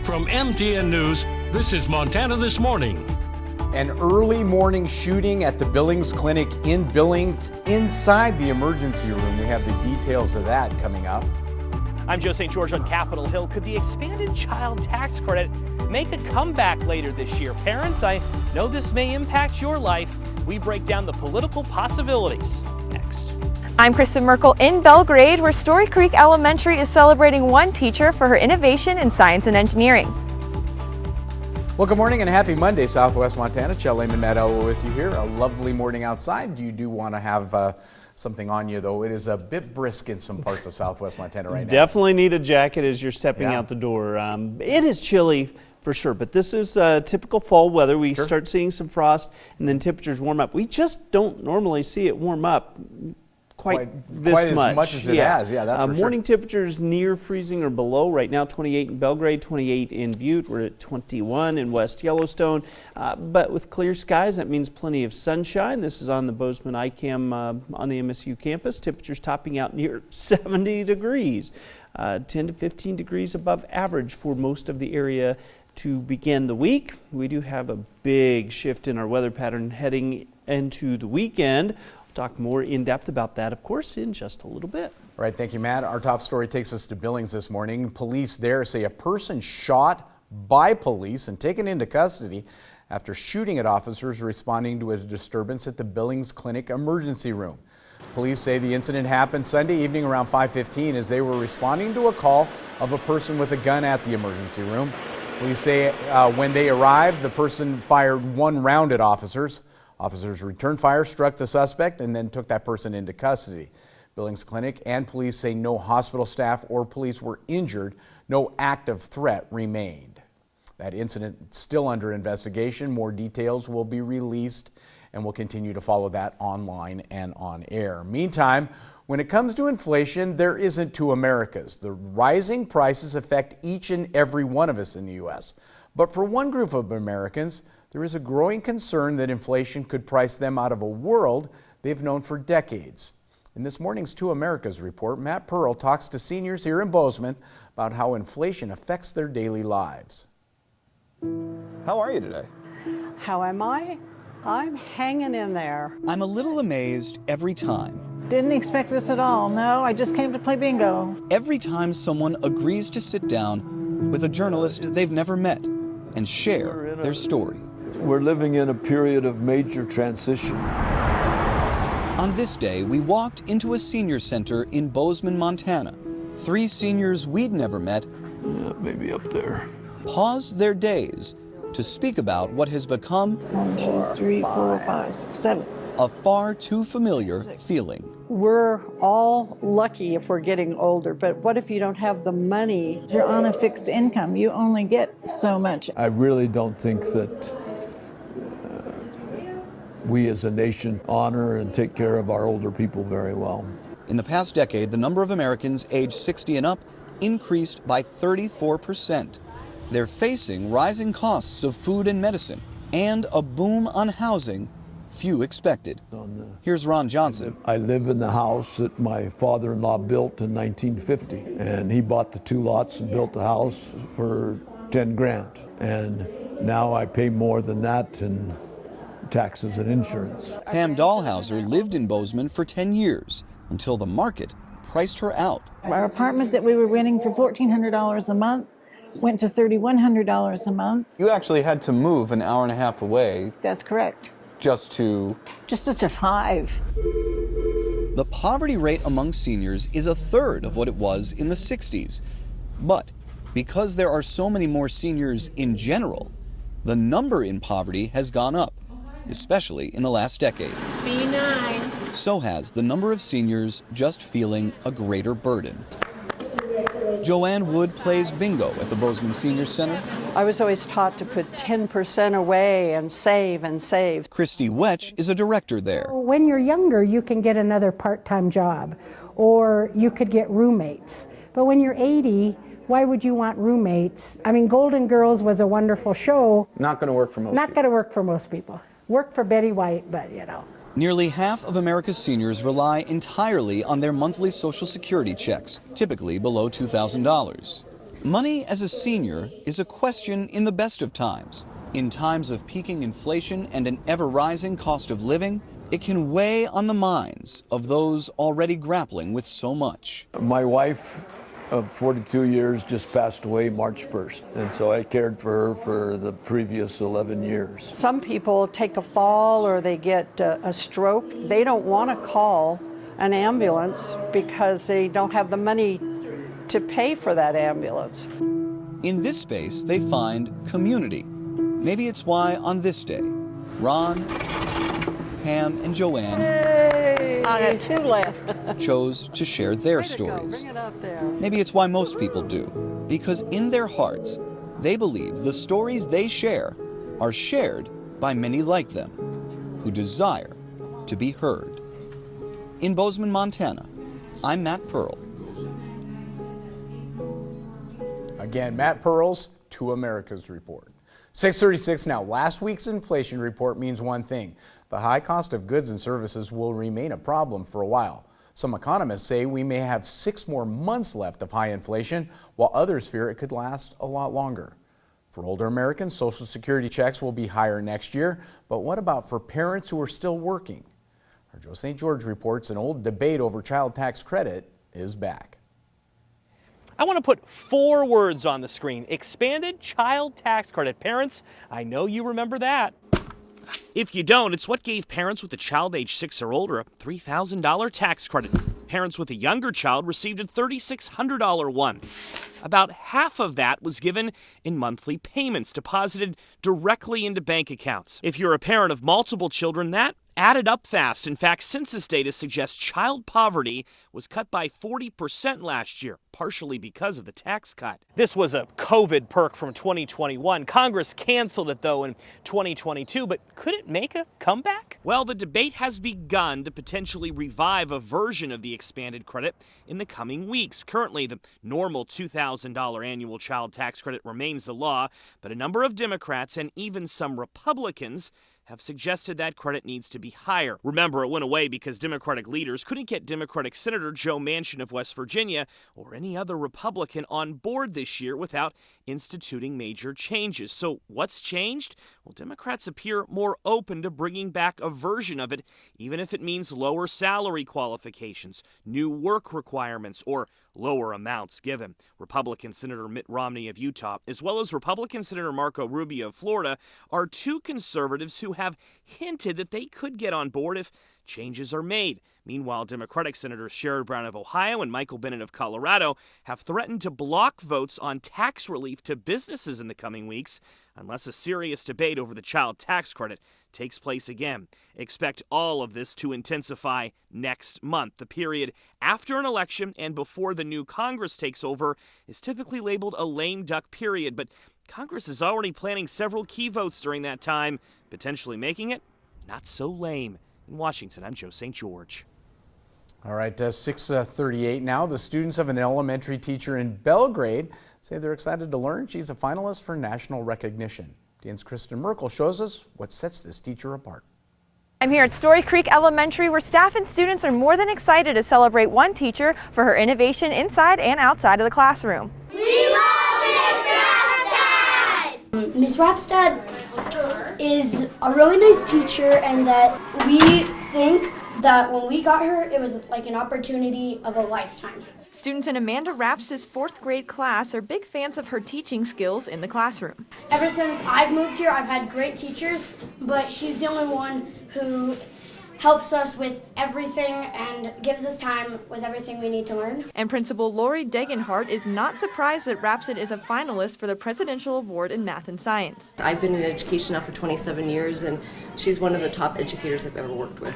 From MTN News, this is Montana This Morning. An early morning shooting at the Billings Clinic in Billings inside the emergency room. We have the details of that coming up. I'm Joe St. George on Capitol Hill. Could the expanded child tax credit make a comeback later this year? Parents, I know this may impact your life. We break down the political possibilities next. I'm Kristen Merkel in Belgrade, where Story Creek Elementary is celebrating one teacher for her innovation in science and engineering. Well, good morning and happy Monday, Southwest Montana. Chell Manette with you here. A lovely morning outside. You do want to have something on you, though. It is a bit brisk in some parts of Southwest Montana right now. Definitely need a jacket as you're stepping out the door. It is chilly for sure, but this is typical fall weather. We start seeing some frost and then temperatures warm up. We just don't normally see it warm up quite as much as it has. Yeah, that's for sure. Morning temperatures near freezing or below. Right now 28 in Belgrade, 28 in Butte. We're at 21 in West Yellowstone. But with clear skies, that means plenty of sunshine. This is on the Bozeman ICAM on the MSU campus. Temperatures topping out near 70 degrees, 10 to 15 degrees above average for most of the area to begin the week. We do have a big shift in our weather pattern heading into the weekend. Talk more in depth about that, of course, in just a little bit. All right, thank you, Matt. Our top story takes us to Billings this morning. Police there say a person shot by police and taken into custody after shooting at officers responding to a disturbance at the Billings Clinic emergency room. Police say the incident happened Sunday evening around 5:15 as they were responding to a call of a person with a gun at the emergency room. Police say when they arrived, the person fired one round at officers. Officers returned fire, struck the suspect, and then took that person into custody. Billings Clinic and police say no hospital staff or police were injured. No active threat remained. That incident still under investigation. More details will be released, and we'll continue to follow that online and on air. Meantime, when it comes to inflation, there isn't two Americas. The rising prices affect each and every one of us in the U.S. But for one group of Americans, there is a growing concern that inflation could price them out of a world they've known for decades. In this morning's Two Americas report, Matt Pearl talks to seniors here in Bozeman about how inflation affects their daily lives. How are you today? How am I? I'm hanging in there. I'm a little amazed every time. Didn't expect this at all. No, I just came to play bingo. Every time someone agrees to sit down with a journalist they've never met and share their story. We're living in a period of major transition. On this day, we walked into a senior center in Bozeman, Montana. 3 seniors we'd never met, Maybe up there, paused their days to speak about what has become 1, 2, 3, 4, 5, 6, 7. a far too familiar feeling. We're all lucky if we're getting older, but what if you don't have the money? You're on a fixed income. You only get so much. I really don't think that we as a nation honor and take care of our older people very well. In the past decade, the number of Americans aged 60 and up increased by 34%. They're facing rising costs of food and medicine and a boom on housing few expected. Here's Ron Johnson. I live in the house that my father-in-law built in 1950, and he bought the 2 lots and built the house for 10 grand. And now I pay more than that in taxes and insurance. Pam Dahlhauser lived in Bozeman for 10 years until the market priced her out. Our apartment that we were renting for $1,400 a month went to $3,100 a month. You actually had to move an hour and a half away That's correct. just to survive. The poverty rate among seniors is 1/3 of what it was in the 60s. But because there are so many more seniors in general, the number in poverty has gone up, especially in the last decade. B9. So has the number of seniors just feeling a greater burden. Joanne Wood plays bingo at the Bozeman Senior Center. I was always taught to put 10% away and save and save. Christy Wetch is a director there. When you're younger, you can get another part-time job, or you could get roommates. But when you're 80, why would you want roommates? I mean, Golden Girls was a wonderful show. not going to work for most Not people. going to work for most people. Worked for Betty White, but you know. Nearly half of America's seniors rely entirely on their monthly Social Security checks, typically below $2,000. Money as a senior is a question in the best of times. In times of peaking inflation and an ever-rising cost of living, it can weigh on the minds of those already grappling with so much. My wife of 42 years just passed away March 1st, and so I cared for her for the previous 11 years. Some people take a fall or they get a stroke. They don't want to call an ambulance because they don't have the money to pay for that ambulance. In this space, they find community. Maybe it's why on this day, Ron, Pam, and Joanne I got 2 left. chose to share their stories. Bring it up there. Maybe it's why most people do, because in their hearts, they believe the stories they share are shared by many like them, who desire to be heard. In Bozeman, Montana, I'm Matt Pearl. Again, Matt Pearls, 2 Americas Report. 6:36 now. Last week's inflation report means one thing. The high cost of goods and services will remain a problem for a while. Some economists say we may have 6 more months left of high inflation, while others fear it could last a lot longer. For older Americans, Social Security checks will be higher next year, but what about for parents who are still working? Our Joe St. George reports an old debate over child tax credit is back. I want to put 4 words on the screen: expanded child tax credit. Parents, I know you remember that. If you don't, it's what gave parents with a child age 6 or older a $3,000 tax credit. Parents with a younger child received a $3,600 one. About half of that was given in monthly payments deposited directly into bank accounts. If you're a parent of multiple children, that added up fast. In fact, census data suggests child poverty was cut by 40% last year, partially because of the tax cut. This was a COVID perk from 2021. Congress canceled it, though, in 2022, but could it make a comeback? Well, the debate has begun to potentially revive a version of the expanded credit in the coming weeks. Currently, the normal $2,000 annual child tax credit remains the law, but a number of Democrats and even some Republicans have suggested that credit needs to be higher. Remember, it went away because Democratic leaders couldn't get Democratic Senator Joe Manchin of West Virginia or any other Republican on board this year without instituting major changes. So what's changed? Well, Democrats appear more open to bringing back a version of it, even if it means lower salary qualifications, new work requirements, or lower amounts given. Republican Senator Mitt Romney of Utah, as well as Republican Senator Marco Rubio of Florida, are 2 conservatives who have hinted that they could get on board if changes are made. Meanwhile, Democratic Senators Sherrod Brown of Ohio and Michael Bennet of Colorado have threatened to block votes on tax relief to businesses in the coming weeks unless a serious debate over the child tax credit takes place again. Expect all of this to intensify next month. The period after an election and before the new Congress takes over is typically labeled a lame duck period, but Congress is already planning several key votes during that time, potentially making it not so lame. In Washington, I'm Joe St. George. All right, 6:38 now. The students of an elementary teacher in Belgrade say they're excited to learn she's a finalist for national recognition. DN's Kristen Merkel shows us what sets this teacher apart. I'm here at Story Creek Elementary, where staff and students are more than excited to celebrate one teacher for her innovation inside and outside of the classroom. We love Miss Rapstad! Miss Rapstad is a really nice teacher, and that we think that when we got her, it was like an opportunity of a lifetime. Students in Amanda Rapstad's 4th grade class are big fans of her teaching skills in the classroom. Ever since I've moved here, I've had great teachers, but she's the only one who helps us with everything and gives us time with everything we need to learn. And Principal Lori Degenhart is not surprised that Rapstad is a finalist for the Presidential Award in Math and Science. I've been in education now for 27 years, and she's one of the top educators I've ever worked with.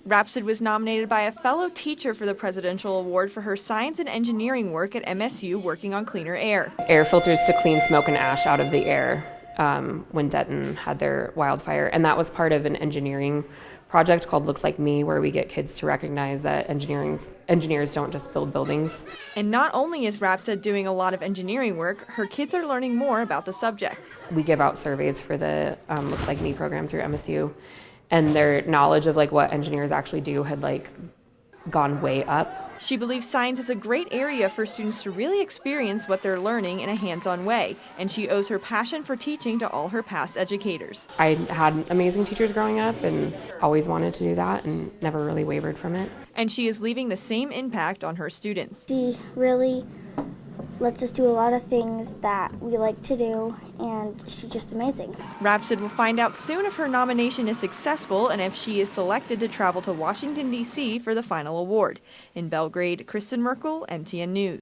Rapstad was nominated by a fellow teacher for the Presidential Award for her science and engineering work at MSU working on cleaner air. Air filters to clean smoke and ash out of the air when Denton had their wildfire. And that was part of an engineering project called Looks Like Me, where we get kids to recognize that engineers don't just build buildings. And not only is Rapstad doing a lot of engineering work, her kids are learning more about the subject. We give out surveys for the Looks Like Me program through MSU. And their knowledge of like what engineers actually do had like gone way up. She believes science is a great area for students to really experience what they're learning in a hands-on way, and she owes her passion for teaching to all her past educators. I had amazing teachers growing up and always wanted to do that and never really wavered from it. And she is leaving the same impact on her students. She really lets us do a lot of things that we like to do, and she's just amazing. Rapsid will find out soon if her nomination is successful and if she is selected to travel to Washington, D.C. for the final award. In Belgrade, Kristen Merkel, MTN News.